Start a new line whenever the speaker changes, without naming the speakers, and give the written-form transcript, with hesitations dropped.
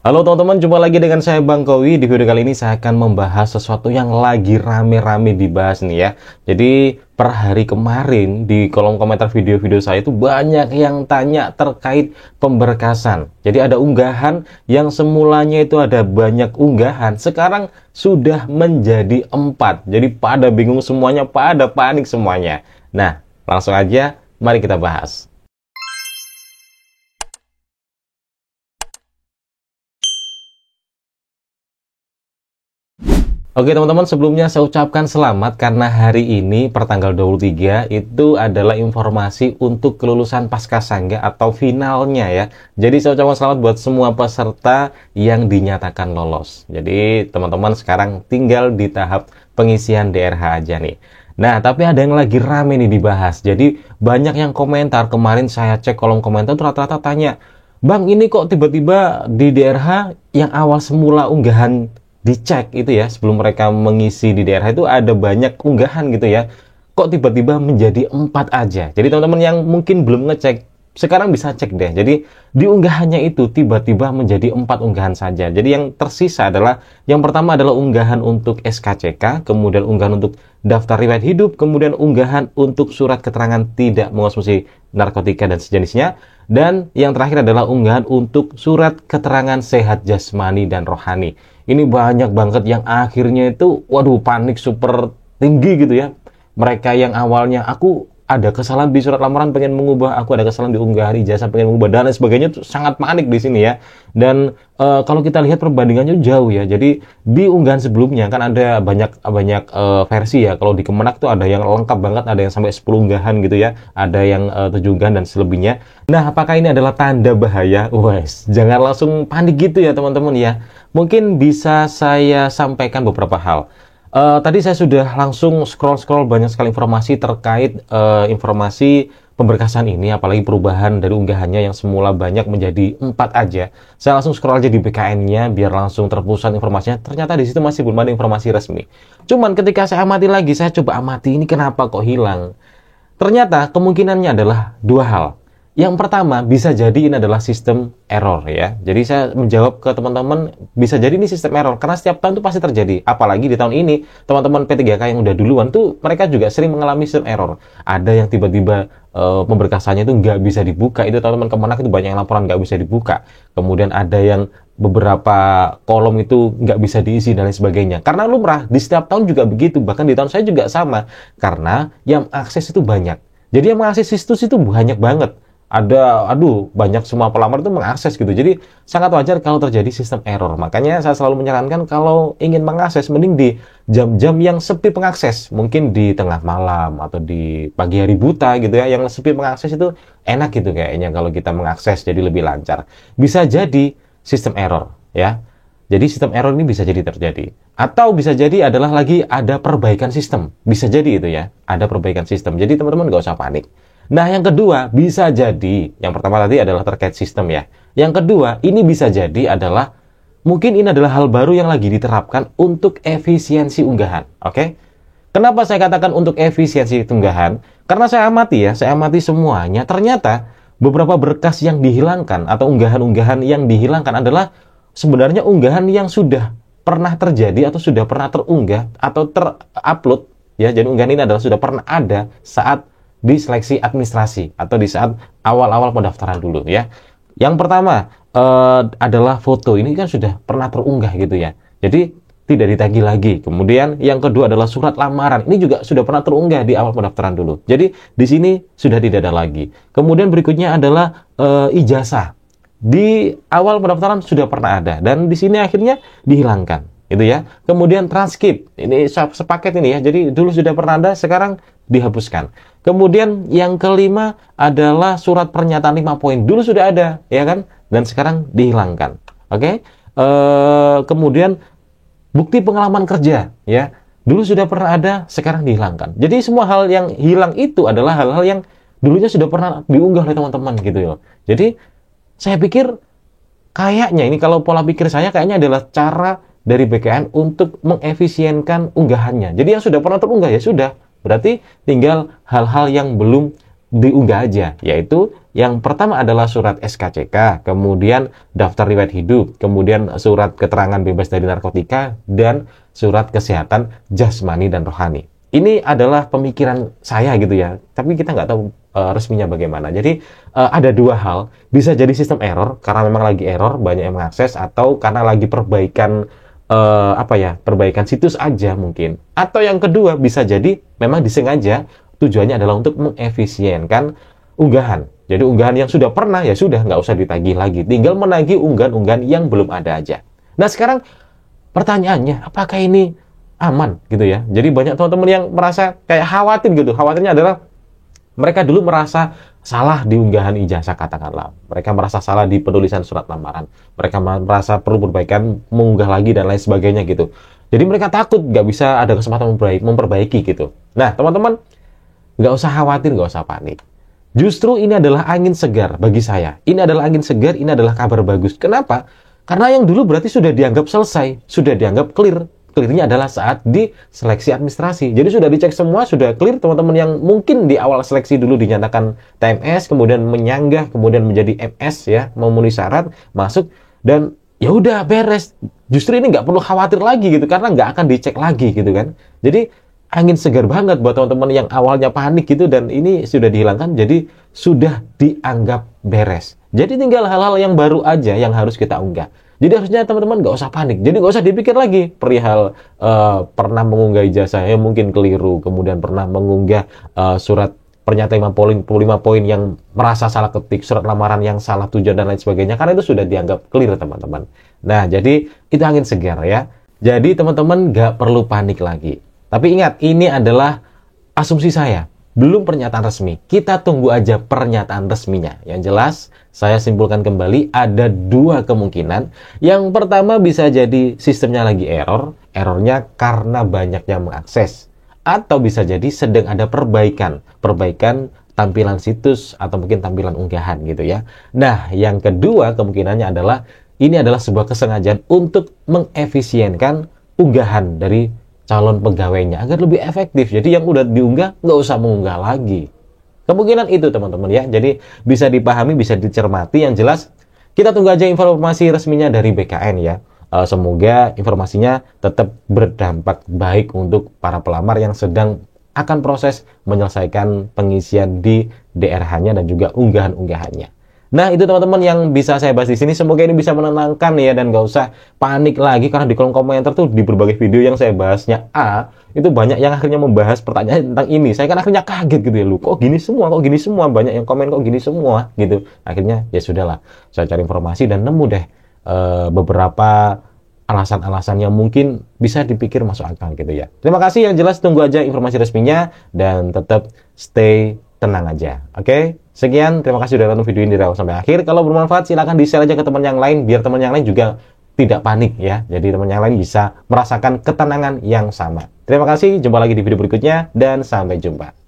Halo teman-teman, jumpa lagi dengan saya Bang Kowi. Di video kali ini saya akan membahas sesuatu yang lagi rame-rame dibahas nih ya. Jadi per hari kemarin di kolom komentar video-video saya itu banyak yang tanya terkait pemberkasan. Jadi ada unggahan yang semulanya itu ada banyak unggahan, sekarang sudah menjadi 4. Jadi pada bingung semuanya, pada panik semuanya. Nah, langsung aja mari kita bahas. Oke teman-teman, sebelumnya saya ucapkan selamat karena hari ini pertanggal 23 itu adalah informasi untuk kelulusan Paskasangga atau finalnya ya. Jadi saya ucapkan selamat buat semua peserta yang dinyatakan lolos. Jadi teman-teman sekarang tinggal di tahap pengisian DRH aja nih. Nah, tapi ada yang lagi rame nih dibahas. Jadi banyak yang komentar, kemarin saya cek kolom komentar tuh rata-rata tanya, "Bang, ini kok tiba-tiba di DRH yang awal semula unggahan dicek itu ya, sebelum mereka mengisi di daerah itu ada banyak unggahan gitu ya, kok tiba-tiba menjadi 4 aja." Jadi teman-teman yang mungkin belum ngecek, sekarang bisa cek deh. Jadi di unggahannya itu tiba-tiba menjadi 4 unggahan saja. Jadi yang tersisa adalah, yang pertama adalah unggahan untuk SKCK, kemudian unggahan untuk daftar riwayat hidup, kemudian unggahan untuk surat keterangan tidak mengonsumsi narkotika dan sejenisnya, dan yang terakhir adalah unggahan untuk surat keterangan sehat jasmani dan rohani. Ini banyak banget yang akhirnya itu, waduh, panik super tinggi gitu ya. Mereka yang awalnya, aku ada kesalahan di surat lamaran pengen mengubah, aku ada kesalahan di unggahan ijazah pengen mengubah, dan lain sebagainya, itu sangat panik di sini ya. Dan kalau kita lihat perbandingannya jauh ya. Jadi di unggahan sebelumnya kan ada banyak versi ya. Kalau di Kemenak tuh ada yang lengkap banget, ada yang sampai 10 unggahan gitu ya, ada yang 7 unggahan dan selebihnya. Nah, apakah ini adalah tanda bahaya? Wes, jangan langsung panik gitu ya teman-teman ya. Mungkin bisa saya sampaikan beberapa hal. Tadi saya sudah langsung scroll-scroll banyak sekali informasi terkait informasi pemberkasan ini, apalagi perubahan dari unggahannya yang semula banyak menjadi 4 aja. Saya langsung scroll aja di BKN-nya biar langsung terpusat informasinya. Ternyata di situ masih belum ada informasi resmi. Cuman ketika saya amati lagi, saya coba amati ini kenapa kok hilang. Ternyata kemungkinannya adalah 2 hal. Yang pertama, bisa jadi ini adalah sistem error ya. Jadi saya menjawab ke teman-teman, bisa jadi ini sistem error, karena setiap tahun itu pasti terjadi. Apalagi di tahun ini, teman-teman P3K yang udah duluan tuh, mereka juga sering mengalami sistem error. Ada yang tiba-tiba pemberkasannya itu nggak bisa dibuka. Itu teman-teman Kemenak itu banyak yang laporan nggak bisa dibuka. Kemudian ada yang beberapa kolom itu nggak bisa diisi dan lain sebagainya. Karena lumrah, di setiap tahun juga begitu. Bahkan di tahun saya juga sama. Karena yang akses itu banyak. Jadi yang mengakses situs itu banyak banget. Ada, banyak semua pelamar itu mengakses gitu. Jadi sangat wajar kalau terjadi sistem error. Makanya saya selalu menyarankan kalau ingin mengakses, mending di jam-jam yang sepi pengakses. Mungkin di tengah malam atau di pagi hari buta gitu ya. Yang sepi pengakses itu enak gitu kayaknya kalau kita mengakses, jadi lebih lancar. Bisa jadi sistem error ya. Jadi sistem error ini bisa jadi terjadi. Atau bisa jadi adalah lagi ada perbaikan sistem. Bisa jadi itu ya, ada perbaikan sistem. Jadi teman-teman nggak usah panik. Nah, yang kedua, bisa jadi, yang pertama tadi adalah terkait sistem ya. Yang kedua, ini bisa jadi adalah, mungkin ini adalah hal baru yang lagi diterapkan untuk efisiensi unggahan. Oke? Kenapa saya katakan untuk efisiensi unggahan? Karena saya amati semuanya, ternyata beberapa berkas yang dihilangkan atau unggahan-unggahan yang dihilangkan adalah sebenarnya unggahan yang sudah pernah terjadi atau sudah pernah terunggah atau terupload ya. Jadi unggahan ini adalah sudah pernah ada saat di seleksi administrasi atau di saat awal-awal pendaftaran dulu ya. Yang pertama adalah foto, ini kan sudah pernah terunggah gitu ya, jadi tidak ditagih lagi. Kemudian yang kedua adalah surat lamaran, ini juga sudah pernah terunggah di awal pendaftaran dulu, jadi di sini sudah tidak ada lagi. Kemudian berikutnya adalah ijazah, di awal pendaftaran sudah pernah ada dan di sini akhirnya dihilangkan itu ya. Kemudian transkrip, ini sepaket ini ya, jadi dulu sudah pernah ada, sekarang dihapuskan. Kemudian yang kelima adalah surat pernyataan 5 poin, dulu sudah ada ya kan, dan sekarang dihilangkan. Oke. Kemudian bukti pengalaman kerja ya, dulu sudah pernah ada, sekarang dihilangkan. Jadi semua hal yang hilang itu adalah hal-hal yang dulunya sudah pernah diunggah oleh teman-teman gitu ya. Jadi saya pikir kayaknya ini, kalau pola pikir saya kayaknya adalah cara dari BKN untuk mengefisienkan unggahannya. Jadi yang sudah pernah terunggah ya sudah, berarti tinggal hal-hal yang belum diunggah aja, yaitu yang pertama adalah surat SKCK, kemudian daftar riwayat hidup, kemudian surat keterangan bebas dari narkotika, dan surat kesehatan jasmani dan rohani. Ini adalah pemikiran saya gitu ya, tapi kita nggak tahu resminya bagaimana. Jadi ada dua hal, bisa jadi sistem error karena memang lagi error, banyak yang mengakses, atau karena lagi perbaikan perbaikan situs aja mungkin. Atau yang kedua bisa jadi memang disengaja, tujuannya adalah untuk mengefisienkan unggahan. Jadi unggahan yang sudah pernah ya sudah nggak usah ditagih lagi, tinggal menagih unggahan-unggahan yang belum ada aja. Nah sekarang pertanyaannya, apakah ini aman gitu ya? Jadi banyak teman-teman yang merasa kayak khawatir gitu. Khawatirnya adalah mereka dulu merasa salah di unggahan ijazah katakanlah. Mereka merasa salah di penulisan surat lamaran. Mereka merasa perlu perbaikan, mengunggah lagi dan lain sebagainya gitu. Jadi mereka takut nggak bisa ada kesempatan memperbaiki gitu. Nah teman-teman, nggak usah khawatir, nggak usah panik. Justru ini adalah angin segar bagi saya. Ini adalah angin segar, ini adalah kabar bagus. Kenapa? Karena yang dulu berarti sudah dianggap selesai, sudah dianggap clear. Clearnya adalah saat di seleksi administrasi. Jadi sudah dicek semua, sudah clear. Teman-teman yang mungkin di awal seleksi dulu dinyatakan TMS, kemudian menyanggah, kemudian menjadi MS ya, memenuhi syarat, masuk, dan ya udah beres. Justru ini nggak perlu khawatir lagi gitu, karena nggak akan dicek lagi gitu kan. Jadi angin segar banget buat teman-teman yang awalnya panik gitu, dan ini sudah dihilangkan, jadi sudah dianggap beres. Jadi tinggal hal-hal yang baru aja yang harus kita unggah. Jadi harusnya teman-teman nggak usah panik. Jadi nggak usah dipikir lagi perihal pernah mengunggah ijazah yang mungkin keliru, kemudian pernah mengunggah surat pernyataan 55 poin yang merasa salah ketik, surat lamaran yang salah tujuan dan lain sebagainya, karena itu sudah dianggap clear teman-teman. Nah jadi itu angin segar ya. Jadi teman-teman nggak perlu panik lagi. Tapi ingat, ini adalah asumsi saya, belum pernyataan resmi. Kita tunggu aja pernyataan resminya. Yang jelas, saya simpulkan kembali, ada dua kemungkinan. Yang pertama bisa jadi sistemnya lagi error, errornya karena banyak yang mengakses. Atau bisa jadi sedang ada perbaikan tampilan situs atau mungkin tampilan unggahan gitu ya. Nah, yang kedua kemungkinannya adalah, ini adalah sebuah kesengajaan untuk mengefisienkan unggahan dari calon pegawainya agar lebih efektif. Jadi yang udah diunggah nggak usah mengunggah lagi. Kemungkinan itu teman-teman ya. Jadi bisa dipahami, bisa dicermati. Yang jelas kita tunggu aja informasi resminya dari BKN ya. Semoga informasinya tetap berdampak baik untuk para pelamar yang sedang akan proses menyelesaikan pengisian di DRH-nya dan juga unggahan-unggahannya. Nah, itu teman-teman yang bisa saya bahas di sini. Semoga ini bisa menenangkan ya, dan nggak usah panik lagi, karena di kolom komentar tuh di berbagai video yang saya bahasnya itu banyak yang akhirnya membahas pertanyaan tentang ini. Saya kan akhirnya kaget gitu ya, lu kok gini semua, banyak yang komen kok gini semua gitu. Akhirnya ya sudahlah, saya cari informasi dan nemu deh beberapa alasan-alasan yang mungkin bisa dipikir masuk akal gitu ya. Terima kasih, yang jelas tunggu aja informasi resminya dan tetap stay tenang aja. Oke? Sekian, terima kasih sudah nonton video ini dari awal sampai akhir. Kalau bermanfaat silahkan di-share aja ke teman yang lain, biar teman yang lain juga tidak panik ya. Jadi teman yang lain bisa merasakan ketenangan yang sama. Terima kasih, jumpa lagi di video berikutnya dan sampai jumpa.